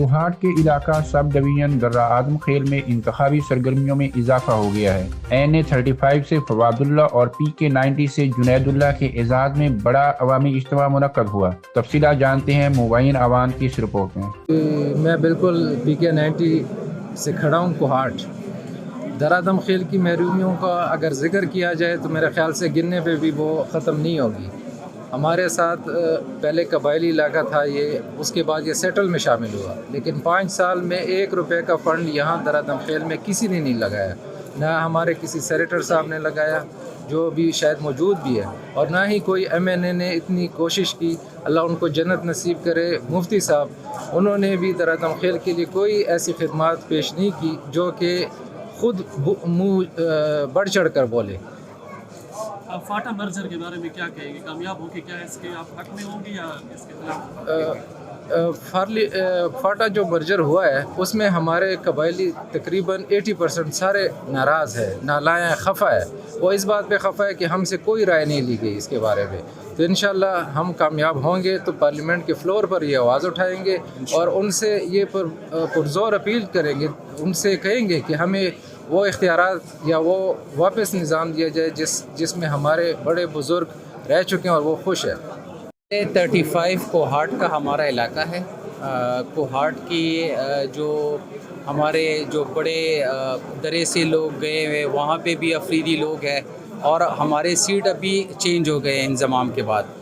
کوہاٹ کے علاقہ سب ڈویژن درہ اعظم خیل میں انتخابی سرگرمیوں میں اضافہ ہو گیا ہے۔ NA35 سے فواد اللہ اور PK90 سے جنید اللہ کے اعزاز میں بڑا عوامی اجتماع منعقد ہوا۔ تفصیلات جانتے ہیں مبین عوان کی اس رپورٹ میں۔ میں بالکل PK90 سے کھڑا ہوں کوہاٹ۔ درہ اعظم خیل کی محرومیوں کا اگر ذکر کیا جائے تو میرے خیال سے گننے پہ بھی وہ ختم نہیں ہوگی۔ ہمارے ساتھ پہلے قبائلی علاقہ تھا یہ، اس کے بعد یہ سیٹل میں شامل ہوا، لیکن 5 سال میں 1 روپے کا فنڈ یہاں درہ اعظم خیل میں کسی نے نہیں لگایا، نہ ہمارے کسی سینیٹر صاحب نے لگایا جو بھی شاید موجود بھی ہے، اور نہ ہی کوئی MNA نے اتنی کوشش کی، اللہ ان کو جنت نصیب کرے۔ مفتی صاحب انہوں نے بھی درہ اعظم خیل کے لیے کوئی ایسی خدمات پیش نہیں کی جو کہ خود منہ بڑھ چڑھ کر بولے۔ فاٹا مرجر کے بارے میں کیا کہیں گے؟ کامیاب ہو کے کیا اس کے آپ حق میں ہوں گے یا اس کے خلاف؟ فاٹا جو مرجر ہوا ہے اس میں ہمارے قبائلی تقریباً 80% سارے ناراض ہے، نالائیں، خفا ہے۔ وہ اس بات پہ خفا ہے کہ ہم سے کوئی رائے نہیں لی گئی اس کے بارے میں۔ تو انشاءاللہ ہم کامیاب ہوں گے تو پارلیمنٹ کے فلور پر یہ آواز اٹھائیں گے اور ان سے یہ پرزور اپیل کریں گے، ان سے کہیں گے کہ ہمیں وہ اختیارات یا وہ واپس نظام دیا جائے جس میں ہمارے بڑے بزرگ رہ چکے ہیں اور وہ خوش ہیں۔ 35 کوہاٹ کا ہمارا علاقہ ہے۔ کوہاٹ کی جو ہمارے جو بڑے درے سے لوگ گئے ہوئے وہاں پہ بھی افریدی لوگ ہیں، اور ہمارے سیٹ ابھی چینج ہو گئے انضمام کے بعد۔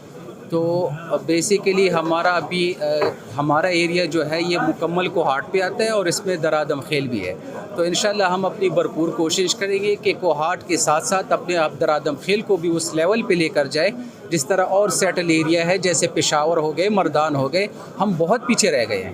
تو بیسیکلی ہمارا ایریا جو ہے یہ مکمل کوہاٹ پہ آتا ہے اور اس میں درہ اعظم خیل بھی ہے۔ تو انشاءاللہ ہم اپنی بھرپور کوشش کریں گے کہ کوہاٹ کے ساتھ ساتھ اپنے آپ درہ اعظم خیل کو بھی اس لیول پہ لے کر جائے جس طرح اور سیٹل ایریا ہے، جیسے پشاور ہو گئے، مردان ہو گئے، ہم بہت پیچھے رہ گئے ہیں۔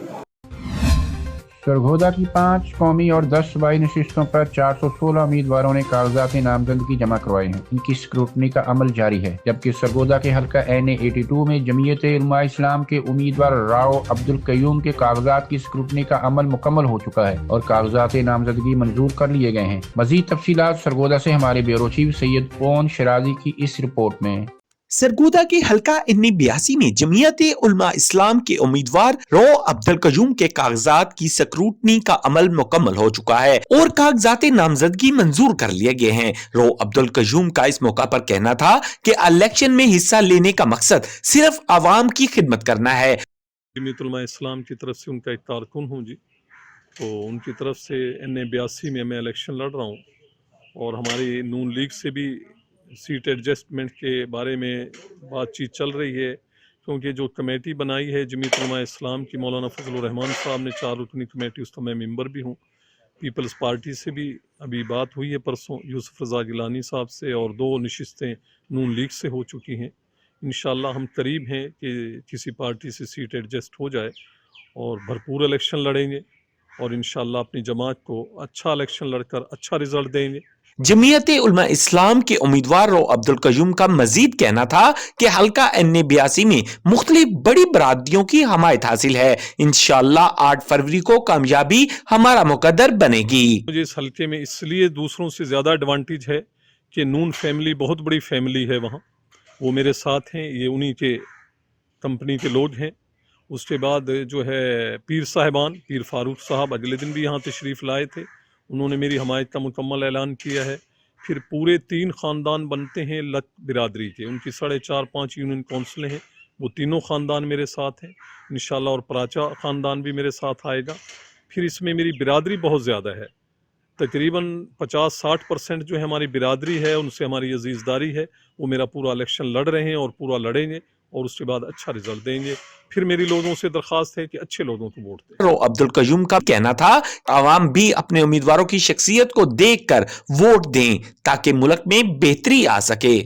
سرگودا کی 5 قومی اور 10 صوبائی نشستوں پر 416 امیدواروں نے کاغذات نامزدگی جمع کروائے ہیں۔ ان کی اسکروٹنی کا عمل جاری ہے، جبکہ سرگودا کے حلقہ NA82 میں جمعیت علماء اسلام کے امیدوار راؤ عبدالقیوم کے کاغذات کی اسکروٹنی کا عمل مکمل ہو چکا ہے اور کاغذات نامزدگی منظور کر لیے گئے ہیں۔ مزید تفصیلات سرگودا سے ہمارے بیورو چیف سید پون شرازی کی اس رپورٹ میں۔ سرگودا کے حلقہ NA82 میں جمعیت علماء اسلام کے امیدوار رو عبدالقیوم کے کاغذات کی سکروٹنی کا عمل مکمل ہو چکا ہے اور کاغذات نامزدگی منظور کر لیے گئے ہیں۔ رو عبدالقیوم کا اس موقع پر کہنا تھا کہ الیکشن میں حصہ لینے کا مقصد صرف عوام کی خدمت کرنا ہے۔ جمعیت علماء اسلام کی طرف سے ان کا ایک کارکن ہوں جی، تو ان کی طرف سے NA82 میں الیکشن لڑ رہا ہوں، اور ہماری نون لیگ سے بھی سیٹ ایڈجسٹمنٹ کے بارے میں بات چیت چل رہی ہے، کیونکہ جو کمیٹی بنائی ہے جمعیت علماء اسلام کی مولانا فضل الرحمان صاحب نے 4 رکنی کمیٹی، اس کا میں ممبر بھی ہوں۔ پیپلز پارٹی سے بھی ابھی بات ہوئی ہے پرسوں یوسف رضا گیلانی صاحب سے، اور 2 نشستیں نون لیگ سے ہو چکی ہیں۔ انشاءاللہ ہم قریب ہیں کہ کسی پارٹی سے سیٹ ایڈجسٹ ہو جائے اور بھرپور الیکشن لڑیں گے، اور انشاءاللہ اپنی جماعت کو اچھا الیکشن لڑ کر اچھا رزلٹ دیں گے۔ جمعیت علماء اسلام کے امیدوار رو عبدالقیوم کا مزید کہنا تھا کہ حلقہ NA82 میں مختلف بڑی برادریوں کی حمایت حاصل ہے۔ انشاءاللہ 8 فروری کو کامیابی ہمارا مقدر بنے گی۔ مجھے اس حلقے میں اس لیے دوسروں سے زیادہ ایڈوانٹیج ہے کہ نون فیملی بہت بڑی فیملی ہے وہاں، وہ میرے ساتھ ہیں، یہ انہی کے کمپنی کے لوگ ہیں۔ اس کے بعد جو ہے پیر صاحبان، پیر فاروق صاحب اگلے دن بھی یہاں تشریف لائے تھے، انہوں نے میری حمایت کا مکمل اعلان کیا ہے۔ پھر پورے 3 خاندان بنتے ہیں لت برادری کے، ان کی 4.5-5 یونین کونسلیں ہیں، وہ تینوں خاندان میرے ساتھ ہیں انشاءاللہ، اور پراچا خاندان بھی میرے ساتھ آئے گا۔ پھر اس میں میری برادری بہت زیادہ ہے، تقریباً 50-60% جو ہے ہماری برادری ہے، ان سے ہماری عزیزداری ہے، وہ میرا پورا الیکشن لڑ رہے ہیں اور پورا لڑیں گے، اور اس کے بعد اچھا رزلٹ دیں گے۔ پھر میری لوگوں سے درخواست ہے کہ اچھے لوگوں کو ووٹ دیں۔ رو عبدالقیوم کا کہنا تھا عوام بھی اپنے امیدواروں کی شخصیت کو دیکھ کر ووٹ دیں تاکہ ملک میں بہتری آ سکے۔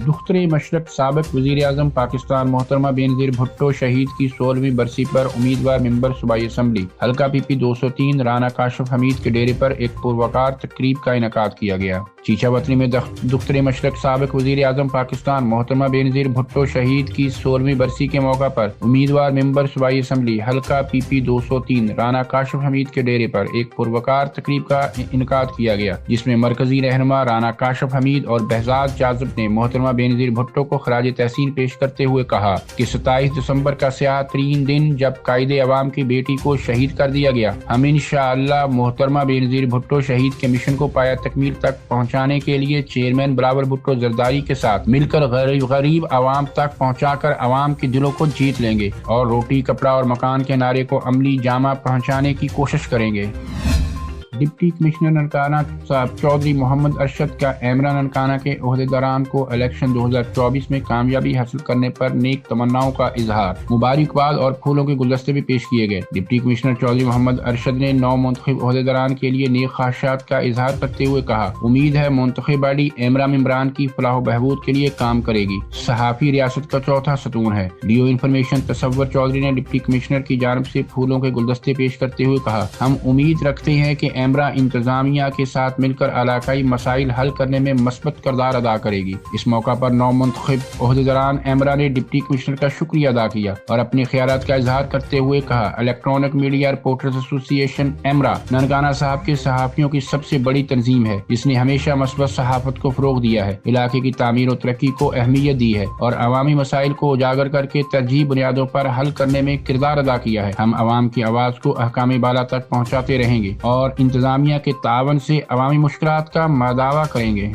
دختر مشرق سابق وزیر اعظم پاکستان محترمہ بینظیر بھٹو شہید کی 16ویں برسی پر امیدوار ممبر صوبائی اسمبلی حلقہ PP 203 رانا کاشف حمید کے ڈیرے پر ایک پروقار تقریب کا انعقاد کیا گیا۔ چیچا وطنی میں دختر مشرق سابق وزیر اعظم پاکستان محترمہ بینظیر بھٹو شہید کی 16ویں برسی کے موقع پر امیدوار ممبر صوبائی اسمبلی حلقہ PP 203 رانا کاشف حمید کے ڈیرے پر ایک پروقار تقریب کا انعقاد کیا گیا، جس میں مرکزی رہنما رانا کاشف حمید اور بہزاد جاذب نے محترمہ बेनज़ीर भुट्टो को खराज तहसीन पेश करते हुए कहा कि 27 दिसंबर का स्याह तरीन दिन जब कायदे अवाम की बेटी को शहीद कर दिया गया, हम इंशाअल्लाह मोहतरमा बेनज़ीर भुट्टो शहीद के मिशन को पाया तकमील तक पहुँचाने के लिए चेयरमैन बिलावल भुट्टो जरदारी के साथ मिलकर गरीब आवाम तक पहुँचाकर आवाम के दिलों को जीत लेंगे और रोटी कपड़ा और मकान के नारे को अमली जामा पहुँचाने की कोशिश करेंगे। डिप्टी कमिश्नर ननकाना साहब चौधरी मोहम्मद अरशद का एमरा ननकाना के ओहदेदारान को इलेक्शन 2024 में कामयाबी हासिल करने पर नेक तमन्नाओं का इजहार, मुबारकबाद और फूलों के गुलदस्ते भी पेश किए गए। डिप्टी कमिश्नर चौधरी मोहम्मद अरशद ने 9 मुंतखब ओहदेदारान के लिए नेक ख्वाहिशात का इजहार करते हुए कहा, उम्मीद है मुंतखब बॉडी एमरा मेंबरान की फलाह बहबूद के लिए काम करेगी। सहाफ़ी रियासत का चौथा सतून है। डीओ इंफॉर्मेशन तसव्वुर चौधरी ने डिप्टी कमिश्नर की जानिब से फूलों के गुलदस्ते पेश करते हुए कहा, हम उम्मीद रखते हैं कि एमरा इंतजामिया के साथ मिलकर इलाकाई मसाइल हल करने में मस्बत किरदार अदा करेगी। इस मौका पर 9 मुंतखब ओहदेदारान एमरा ने डिप्टी कमिश्नर का शुक्रिया अदा किया और अपने ख्यालात का इजहार करते हुए कहा, इलेक्ट्रॉनिक मीडिया रिपोर्टर्स एसोसिएशन एमरा ननकाना साहब के सहाफ़ियों की सबसे बड़ी तंजीम है, जिसने हमेशा मस्बत सहाफत को फ़रोग़ दिया है, इलाके की तामीर और तरक्की को अहमियत दी है और अवामी मसाइल को उजागर करके तरजीह बुनियादों पर हल करने में किरदार अदा किया है। हम अवाम की आवाज़ को अहकाम बाला तक पहुँचाते रहेंगे और इंतजामिया के तावन से अवामी मुश्किलात का मदावा करेंगे।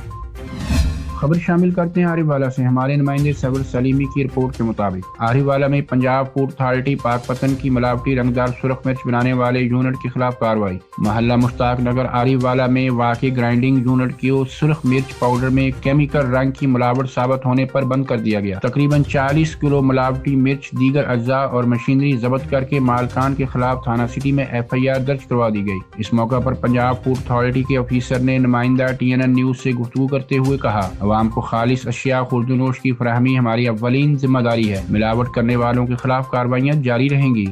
खबर शामिल करते हैं आरिफवाला से। हमारे नुमाइंदे सबर सलीमी की रिपोर्ट के मुताबिक आरिफवाला में पंजाब फूड अथॉरिटी पाकपतन की मिलावटी रंगदार सुर्ख मिर्च बनाने वाले यूनिट के खिलाफ कार्रवाई। मोहल्ला मुश्ताक नगर आरिफवाला में वाक़ई ग्राइंडिंग यूनिट को सुर्ख मिर्च पाउडर में केमिकल रंग की मिलावट साबित होने पर बंद कर दिया गया। तकरीबन 40 किलो मिलावटी मिर्च दीगर अज्जा और मशीनरी जब्त करके मालकान के खिलाफ थाना सिटी में FIR दर्ज करवा दी गई। इस मौका पर पंजाब फूड अथॉरिटी के ऑफिसर ने नुमाइंदा TNN न्यूज से गुफ्तगू करते हुए कहा, आवाम को खालिस अशिया खुर्दनोश की फराहमी हमारी अव्वलीन जिम्मेदारी है। मिलावट करने वालों के खिलाफ कार्रवाइयाँ जारी रहेंगी।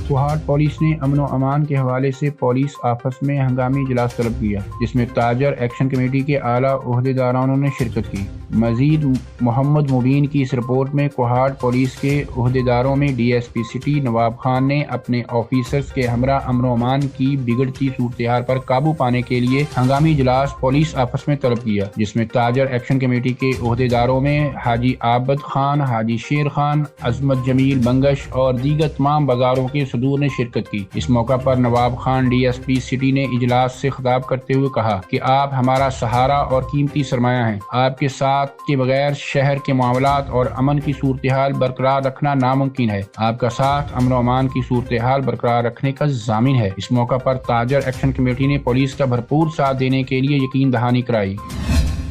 कोहाट पुलिस ने अमन व अमान के हवाले से पुलिस ऑफिस में हंगामी इजलास तलब किया, जिसमें ताजर एक्शन कमेटी के आला ओहदेदारानों ने शिरकत की। मजीद मोहम्मद मुबीन की इस रिपोर्ट में कोहाट पुलिस के ओहदेदारों में DSP सिटी नवाब खान ने अपने ऑफिसर्स के हमरा अमन व अमान की बिगड़ती सूरत-ए-हाल पर काबू पाने के लिए हंगामी इजलास पुलिस ऑफिस में तलब किया, जिसमें ताजर एक्शन कमेटी के ओहदेदारों में हाजी आबद खान, हाजी शेर खान, अजमत जमील बंगश और दीगर तमाम बाजारों के सदूर ने शिरकत की। इस मौका पर नवाब खान DSP सिटी ने इजलास से खिताब करते हुए कहा कि आप हमारा सहारा और कीमती सरमाया हैं। आपके साथ के बगैर शहर के मामलात और अमन की सूरत-ए-हाल बरकरार रखना नामुमकिन है। आपका साथ अमन व अमान की सूरत-ए-हाल बरकरार रखने का ज़ामिन है। इस मौका पर ताजर एक्शन कमेटी ने पुलिस का भरपूर साथ देने के लिए यकीन दहानी कराई।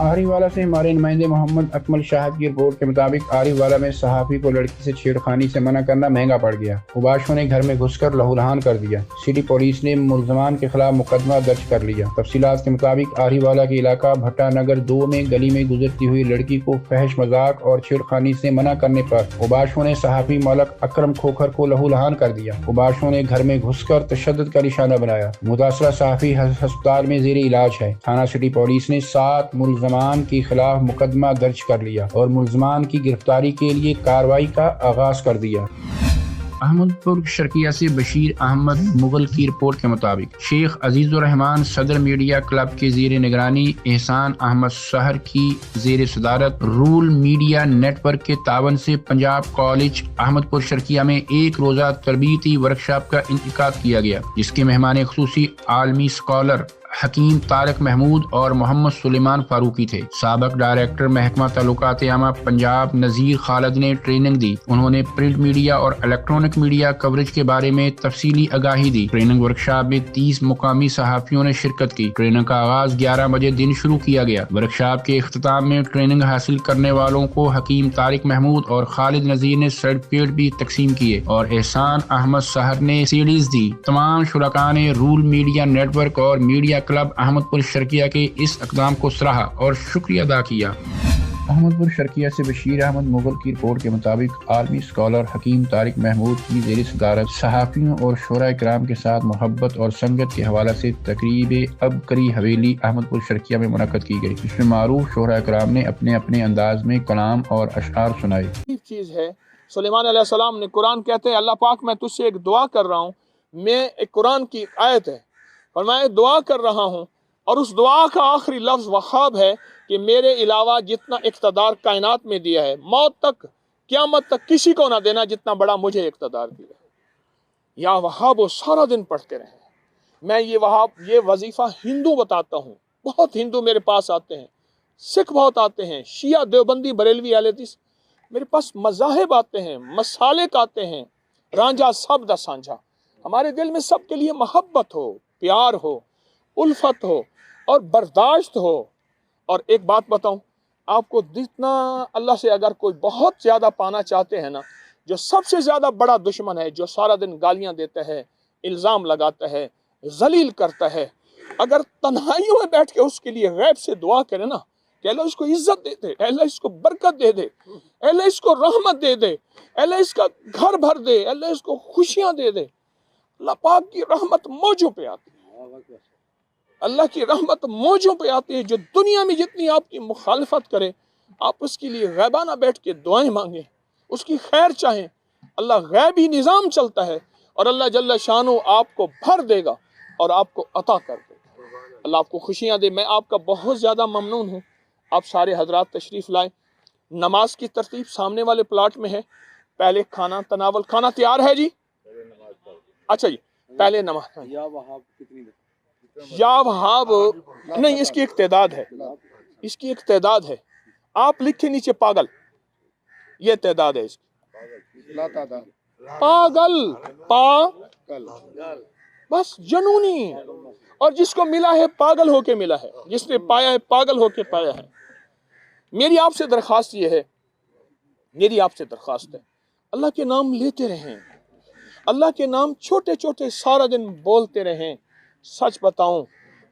आरिफवाला से हमारे नुमाइंदे मोहम्मद अकमल शाहिद की रिपोर्ट के मुताबिक आरिफवाला में सहाफ़ी को लड़की से छेड़खानी से मना करना महंगा पड़ गया। उबाशों ने घर में घुसकर लहूलुहान कर दिया। सिटी पुलिस ने मुलजमान के खिलाफ मुकदमा दर्ज कर लिया। तफसीलात के मुताबिक आरिफवाला के इलाका भट्टा नगर 2 में गली में गुजरती हुई लड़की को फहश मजाक और छेड़खानी से मना करने पर उबाशों ने सहाफ़ी मलक अकरम खोखर को लहूलुहान कर दिया। उबाशों ने घर में घुसकर तशद्दुद का निशाना बनाया। मुतासरा सहाफ़ी अस्पताल में ज़ेरे इलाज है। थाना सिटी पुलिस ने 7 मुलजमान के खिलाफ मुकदमा दर्ज कर लिया और मुलजमान की गिरफ्तारी के लिए कार्रवाई का आगाज कर दिया। अहमदपुर शर्किया से बशीर अहमद मुगल की रिपोर्ट के मुताबिक शेख अजीजुर रहमान सदर मीडिया क्लब के ज़ेर निगरानी एहसान अहमद शहर की ज़ेर सदारत रूल मीडिया नेटवर्क के तावन से पंजाब कॉलेज अहमदपुर शर्किया में एक रोज़ा तरबीती वर्कशॉप का इंतकाद किया गया, जिसके मेहमान खुसूसी आलमी स्कॉलर हकीम तारिक महमूद और मोहम्मद सुलेमान फारूकी थे। साबिक डायरेक्टर महकमा ताल्लुकात आमा पंजाब नज़ीर खालिद ने ट्रेनिंग दी। उन्होंने प्रिंट मीडिया और इलेक्ट्रॉनिक मीडिया कवरेज के बारे में तफसीली आगाही दी। ट्रेनिंग वर्कशॉप में 30 मुकामी सहाफ़ियों ने शिरकत की। ट्रेनिंग का आगाज 11 बजे दिन शुरू किया गया। वर्कशॉप के इख्तिताम में ट्रेनिंग हासिल करने वालों को हकीम तारिक महमूद और खालिद नज़ीर ने सर्टिफिकेट भी तकसीम किए और एहसान अहमद शहर ने सीडीज दी। तमाम शुरका ने रूल मीडिया नेटवर्क और मीडिया क्लब अहमदपुर शर्किया के इस इक़दाम को सराहा और शुक्रिया अदा किया। अहमदपुर शर्किया से बशीर अहमद मुगल की रिपोर्ट के मुताबिक आलमी स्कॉलर हकीम तारिक महमूद की ज़ेर सदारत सहाफ़ियों और शोरा इकराम के साथ मोहब्बत और संगत के हवाले से तकरीब अबकरी हवेली अहमदपुर शर्किया में मुनक़्क़द की गई। इसमें मारूफ शोरा इकराम ने अपने अपने अंदाज में कलाम और अशआर सुनाए। चीज़ है सुलेमान अलैहिस्सलाम ने कुरान कहते हैं अल्लाह पाक मैं तुझसे एक दुआ कर रहा हूँ, मैं एक कुरान की आयत है और मैं दुआ कर रहा हूँ और उस दुआ का आखिरी लफ्ज़ वहाब है कि मेरे अलावा जितना इक़्तिदार कायनात में दिया है, मौत तक, क़यामत तक किसी को ना देना जितना बड़ा मुझे इक़्तिदार दिया। या वहाब वो सारा दिन पढ़ते रहे। मैं ये वजीफ़ा हिंदू बताता हूँ, बहुत हिंदू मेरे पास आते हैं, सिख बहुत आते हैं, शिया, देवबंदी, बरेलवी, अहले हदीस, मेरे पास मज़ाहिब आते हैं, मसालिक आते हैं, रांझा सब दा सांझा। हमारे दिल में सबके लिए मोहब्बत हो, प्यार हो, उल्फत हो और बर्दाश्त हो। और एक बात बताऊं आपको, जितना अल्लाह से अगर कोई बहुत ज़्यादा पाना चाहते हैं ना, जो सबसे ज़्यादा बड़ा दुश्मन है, जो सारा दिन गालियां देता है, इल्ज़ाम लगाता है, जलील करता है, अगर तन्हाइयों में बैठ के उसके लिए गैब से दुआ करे ना कि अल्लाह इसको इज्जत दे दे, अल्लाह इसको बरकत दे दे, अल्लाह इसको रहमत दे दे, अल्लाह इसका घर भर दे, अल्लाह इसको खुशियां दे दे, अल्लाह पाक की रहमत मौजों पे आती है। अल्लाह की रहमत मौजों पे आती है। जो दुनिया में जितनी आपकी मुखालफत करे, आप उसके लिए गैबाना बैठ के दुआएं मांगे, उसकी खैर चाहें, अल्लाह गैबी निज़ाम चलता है और अल्लाह जल्ल शानो आपको भर देगा और आपको अता कर देगा। अल्लाह आपको खुशियाँ दे। मैं आपका बहुत ज़्यादा ममनून हूँ, आप सारे हजरात तशरीफ़ लाए। नमाज की तरतीब सामने वाले प्लाट में है। पहले खाना तनावल, खाना तैयार है जी? अच्छा जी, पहले नमाज। या वहाब नहीं, इसकी एक तादाद है, इसकी एक तादाद है। आप लिखे नीचे पागल, ये तादाद है इसकी। पागल, बस जनूनी। और जिसको मिला है पागल होके मिला है, जिसने पाया है पागल होके पाया है। मेरी आपसे दरख्वास्त ये है, मेरी आपसे दरख्वास्त है, अल्लाह के नाम लेते रहें, अल्लाह के नाम छोटे छोटे सारा दिन बोलते रहें। सच बताऊं,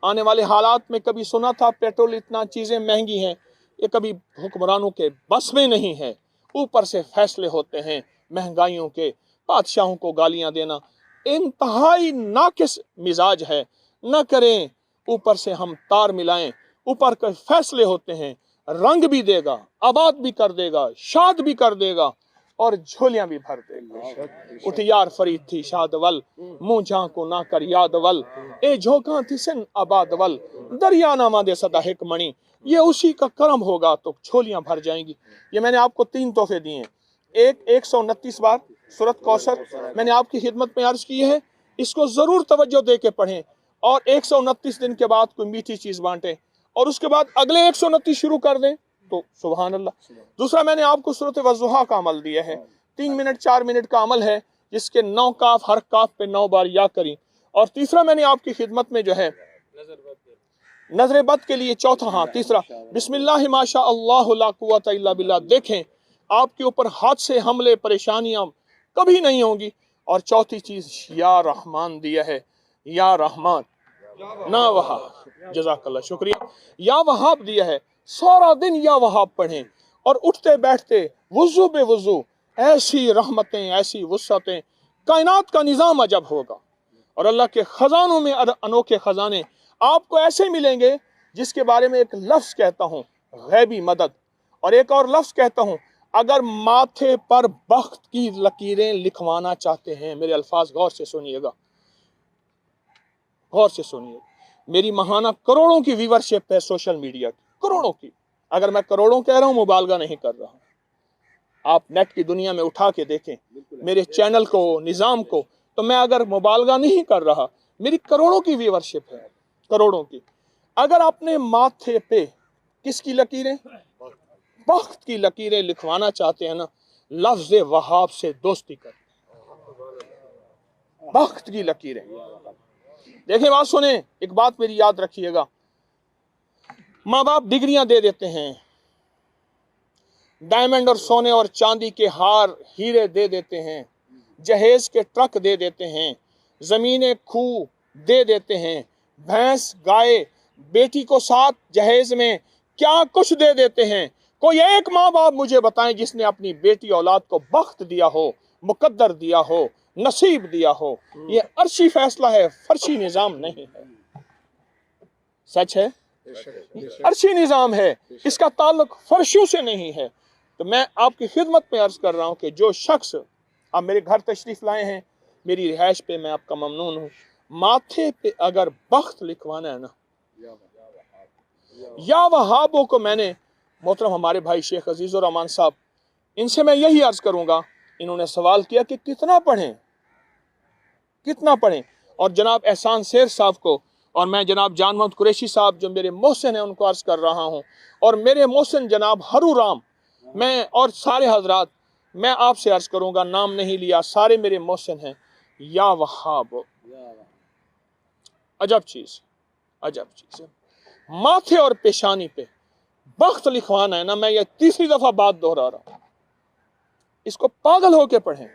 आने वाले हालात में कभी सुना था पेट्रोल इतना चीज़ें महंगी हैं, ये कभी हुक्मरानों के बस में नहीं है। ऊपर से फैसले होते हैं महंगाइयों के, बादशाहों को गालियां देना इंतहाई नाकिस मिजाज है। न करें, ऊपर से हम तार मिलाएं, ऊपर के फैसले होते हैं। रंग भी देगा, आबाद भी कर देगा, शाद भी कर देगा और झोलियां भी भर देगा। उठ यार फरीद थी शादवल, मुँह झांको ना कर यादवल, ए झोंका थी सन आबादवल, दरिया नामा दे सदा हिक मणि, ये उसी का करम होगा तो झोलियां भर जाएंगी। ये मैंने आपको 3 तोहफे दिए हैं। एक 129 बार सूरत कौसर मैंने आपकी खिदमत में अर्ज की है, इसको जरूर तवज्जो दे के पढ़ें और 129 दिन के बाद कोई मीठी चीज बांटें और उसके बाद अगले 129 शुरू कर दें तो सुभान अल्लाह। दूसरा, मैंने आपको सूरत वज़ुहा का अमल दिया है, 3 मिनट 4 मिनट का अमल है, जिसके 9 काफ, हर काफ पे 9 बार या करें। और तीसरा मैंने आपकी खिदमत में जो है नजर बद के लिए चौथा, हाँ तीसरा, बिस्मिल्लाह माशा अल्लाह ला कुव्वता इल्ला बिल्लाह। देखें आपके ऊपर हाथ से हमले परेशानियां कभी नहीं होंगी। और चौथी चीज या रहमान दिया है, या रहमान ना वहाब, जज़ाकल्लाह, शुक्रिया। या वहाब दिया है, सारा दिन या वहाब पढ़ें और उठते बैठते वुज़ू बे वुज़ू ऐसी रहमतें, ऐसी वुसअतें, कायनात का निज़ाम अजब होगा। और अल्लाह के खजानों में अनोखे खजाने आपको ऐसे मिलेंगे जिसके बारे में एक लफ्ज़ कहता हूँ, गैबी मदद, और एक और लफ्ज़ कहता हूँ, अगर माथे पर बख्त की लकीरें लिखवाना चाहते हैं, मेरे अल्फाज गौर से सुनिएगा, गौर से सुनिए। मेरी महाना करोड़ों की व्यूअरशिप है सोशल मीडिया की, करोड़ों की। अगर मैं करोड़ों कह रहा हूँ, मुबालगा नहीं कर रहा हूँ। आप नेट की दुनिया में उठा के देखें मेरे चैनल को, निज़ाम को, तो मैं अगर मुबालगा नहीं कर रहा, मेरी करोड़ों की व्यूअरशिप है, करोड़ों की। अगर अपने माथे पे किसकी लकीरें, बख्त की लकीरें लिखवाना चाहते हैं ना, लफ्ज़ वहाब से दोस्ती कर, बख्त की लकीरें। देखिए बात सुने, एक बात मेरी याद रखिएगा, माँ बाप डिग्रियां दे देते हैं, डायमंड और सोने और चांदी के हार, हीरे दे देते हैं, जहेज के ट्रक दे देते हैं, जमीनें खूह दे देते हैं, भैंस गाय, बेटी को साथ जहेज में क्या कुछ दे देते हैं। कोई एक माँ बाप मुझे बताएं जिसने अपनी बेटी औलाद को बख्त दिया हो, मुकद्दर दिया हो, नसीब दिया हो। ये अर्शी फैसला है, फर्शी निज़ाम नहीं है। सच है, अर्शी निज़ाम है, इसका ताल्लुक फर्शों से नहीं है। तो मैं आपकी खिदमत में अर्ज कर रहा हूँ कि जो शख्स आप मेरे घर तशरीफ़ लाए हैं, मेरी रिहाइश पे मैं आपका ममनून हूँ। माथे पे अगर बख्त लिखवाना है ना, या वहाबों को मैंने मोहतरम हमारे भाई शेख अजीज़ुर रहमान साहब, इनसे मैं यही अर्ज़ करूँगा, इन्होंने सवाल किया कि कितना पढ़ें, और जनाब एहसान शेर साहब को और मैं जनाब जान मोहम्मद कुरैशी साहब जो मेरे मोहसिन हैं उनको अर्ज़ कर रहा हूँ, और मेरे मोहसिन जनाब हरू राम, मैं और सारे हजरात, मैं आपसे अर्ज़ करूँगा, नाम नहीं लिया, सारे मेरे मोहसिन हैं, या वहाब, अजब चीज़ है, माथे और पेशानी पे बख्त लिखवाना है ना, मैं ये तीसरी दफ़ा बात दोहरा रहा हूँ, इसको पागल होके पढ़ें,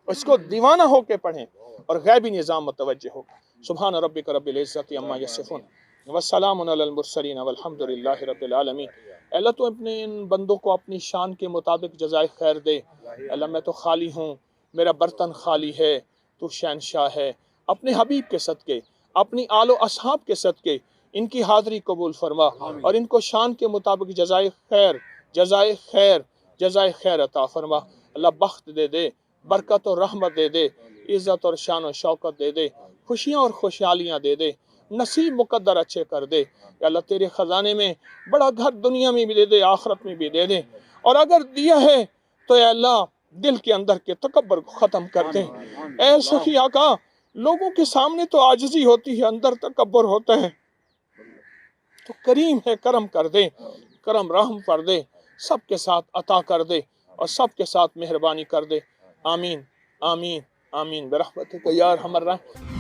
इसको दीवाना होके पढ़ें और गैबी निज़ाम मुतवज्जे हो। सुभान रब्बिक रब्बिल इज़्ज़ति अम्मा यसिफून वस्सलामुन अलल मुरसलीन वल्हम्दुलिल्लाहि रब्बिल आलमीन। अल्लाह तो अपने इन बंदों को अपनी शान के मुताबिक जज़ाए खैर दे। अल्लाह मैं तो खाली हूँ, मेरा बर्तन खाली है, तू शहनशाह है, अपने हबीब के सदके, अपनी आलो असहाब के सदके इनकी हाज़री कबूल फरमा और इनको शान के मुताबिक जज़ाए खैर अता फरमा। अल्लाह बख्त दे दे, बरकत और रहमत दे दे, इज़्ज़त और शान और शौकत दे दे, खुशियाँ और खुशहालियाँ दे दे, नसीब मुकद्दर अच्छे कर दे। अल्लाह तेरे ख़जाने में बड़ा घर दुनिया में भी दे दे, आखिरत में भी दे दे, और अगर दिया है तो अल्लाह दिल के अंदर के तकब्बर को ख़त्म कर दे। ऐ सखी आका, लोगों के सामने तो आजिज़ी होती है, अंदर तकब्बर होता है, तो करीम है, करम कर दे, करम रहम कर दे, सबके साथ अता कर दे और सबके साथ मेहरबानी कर दे। आमीन आमीन आमीन बिरहमतिक या अरहमर राहिमीन।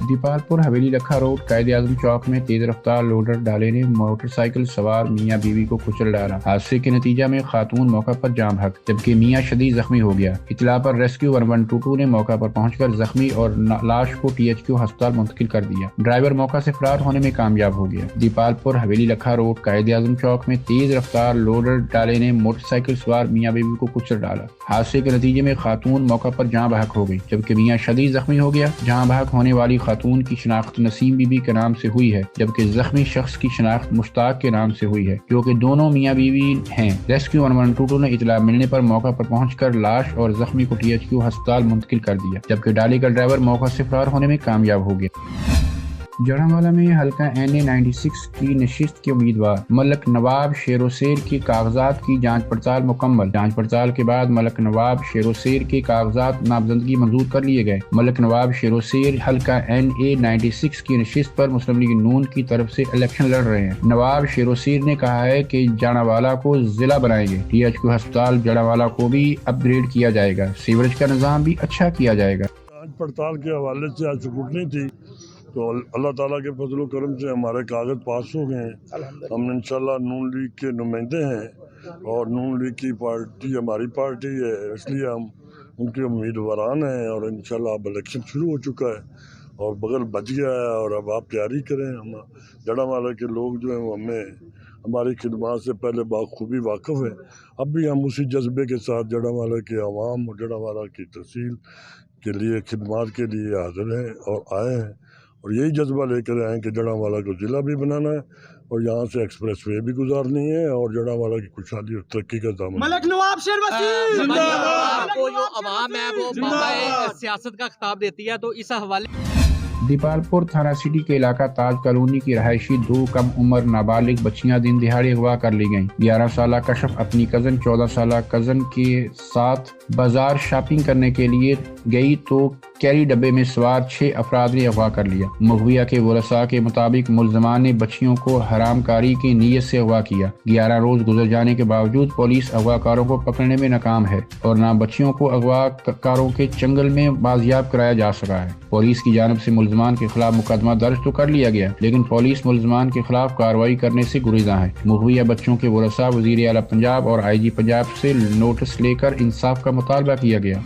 दीपालपुर हवेली लखा रोड कायद आजम चौक में तेज रफ्तार लोडर डाले ने मोटरसाइकिल सवार मियां बीवी को कुचल डाला। हादसे के नतीजा में खातून मौका पर जाम हक जबकि मियां शदीद जख्मी हो गया। इतला पर रेस्क्यू 1122 ने मौका पर पहुंचकर जख्मी और लाश को THQ अस्पताल मुंतकिल कर दिया। ड्राइवर मौका से फरार होने में कामयाब हो गया। दीपालपुर हवेली लखा रोड कायद आजम चौक में तेज रफ्तार लोडर डाले ने मोटरसाइकिल सवार मियां बीवी को कुचल डाला। हादसे के नतीजे में खातून मौका पर जाम बहक हो गई जबकि मियां शदीद जख्मी हो गया। जाम बहक होने वाली खातून की शनाख्त नसीम बीबी के नाम से हुई है जबकि जख्मी शख्स की शनाख्त मुश्ताक के नाम से हुई है जो कि दोनों मियां बीवी हैं। रेस्क्यू 1122 ने इतला मिलने पर मौका पर पहुंचकर लाश और जख्मी को THQ अस्पताल मुंतकिल कर दिया जबकि डाली का ड्राइवर मौका से फरार होने में कामयाब हो गया। जड़ावाला में हल्का NA 96 की नशिस्त के उम्मीदवार मलक नवाब शेरोसेर के कागजात की जांच पड़ताल मुकम्मल। जांच पड़ताल के बाद मलक नवाब शेरोसेर के कागजात नामजदगी मंजूर कर लिए गए। मलक नवाब शेरोसेर हल्का NA 96 की नशिस्त पर मुस्लिम लीग नून की तरफ से इलेक्शन लड़ रहे हैं। नवाब शेरोसेर ने कहा है कि जड़ावाला को जिला बनाएंगे। THQ अस्पताल जड़ावाला को भी अपग्रेड किया जाएगा। सीवरेज का निज़ाम भी अच्छा किया जाएगा। जांच पड़ताल के हवाले से आज स्क्रूटनी थी तो अल्लाह ताला के फजल करम से हमारे कागज़ पास हो गए हैं। हम इंशाल्लाह नून लीग के नुमाइंदे हैं और नून लीग की पार्टी हमारी पार्टी है, इसलिए हम उनके उम्मीदवारान हैं और इंशाल्लाह अब इलेक्शन शुरू हो चुका है और बगल बच गया है और अब आप तैयारी करें। हम जड़ावाला के लोग जो हैं वो हमें हमारी खिदमत से पहले बाखूबी वाकिफ़ है। अब भी हम उसी जज्बे के साथ जड़ावाला के अवाम और जड़ावाला की तहसील के लिए खिदमत के लिए हाजिर हैं और आए हैं और यही जज्बा लेकर आए कि जड़ावाला को ज़िला भी बनाना है और यहाँ से एक्सप्रेस वे भी गुजारनी है और जड़ावाला की खुशहाली और तरक्की का दामन। मलक नवाब आपको जो अवाम है वो सियासत का खिताब देती है, तो इस हवाले दीपालपुर थाना सिटी के इलाका ताज कॉलोनी की रहायशी 2 कम उम्र नाबालिग बच्चियां दिन दिहाड़े अगवा कर ली गईं। 11 साल कशफ अपनी कजन 14 साल कजन के साथ बाजार शॉपिंग करने के लिए गई तो कैरी डब्बे में सवार 6 अफराद ने अगवा कर लिया। मुगविया के वरसा के मुताबिक मुलजमान ने बच्चियों को हरामकारी की नीयत से अगवा किया। 11 रोज गुजर जाने के बावजूद पुलिस अगवाकारों को पकड़ने में नाकाम है और न बच्चियों को अगवाकारों के चंगल में बाजियाब कराया जा सका है। पुलिस की जानिब से मुलजमान के खिलाफ मुकदमा दर्ज तो कर लिया गया लेकिन पुलिस मुलजमान के खिलाफ कार्रवाई करने से गुरेज़ा है। मुगविया बच्चों के वरसा वज़ीर आला पंजाब और IG पंजाब से नोटिस लेकर इंसाफ का मुतालबा किया गया।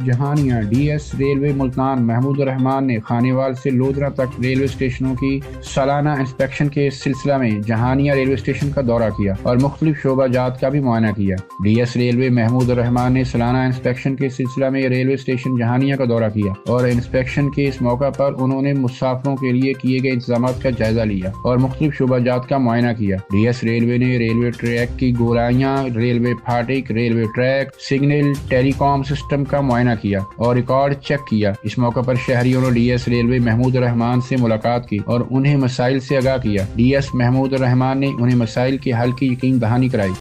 जहानिया DS रेलवे मुल्तान महमूद रहमान ने खानेवाल से लोधरा तक रेलवे स्टेशनों की सालाना इंस्पेक्शन के सिलसिला में जहानिया रेलवे स्टेशन का दौरा किया और मुख्तलिफ शोबा जात का भी मुआयना किया। DS रेलवे महमूद रहमान ने सालाना इंस्पेक्शन के सिलसिला में रेलवे स्टेशन जहानिया का दौरा किया और इंस्पेक्शन के इस मौका पर उन्होंने मुसाफिरों के लिए किए गए इंतजाम का जायजा लिया और मुख्तलिफ शोबा जात का मुआयना किया। DS रेलवे ने रेलवे ट्रैक की गोलाइयाँ, रेलवे फाटक, railway track, signal, telecom system का मुआयना मुआयना किया और रिकॉर्ड चेक किया। इस मौके पर शहरियों ने DS रेलवे महमूद रहमान से मुलाकात की और उन्हें मसाइल से आगाह किया। DS महमूद रहमान ने उन्हें मसाइल के हल की यकीन दहानी कराई।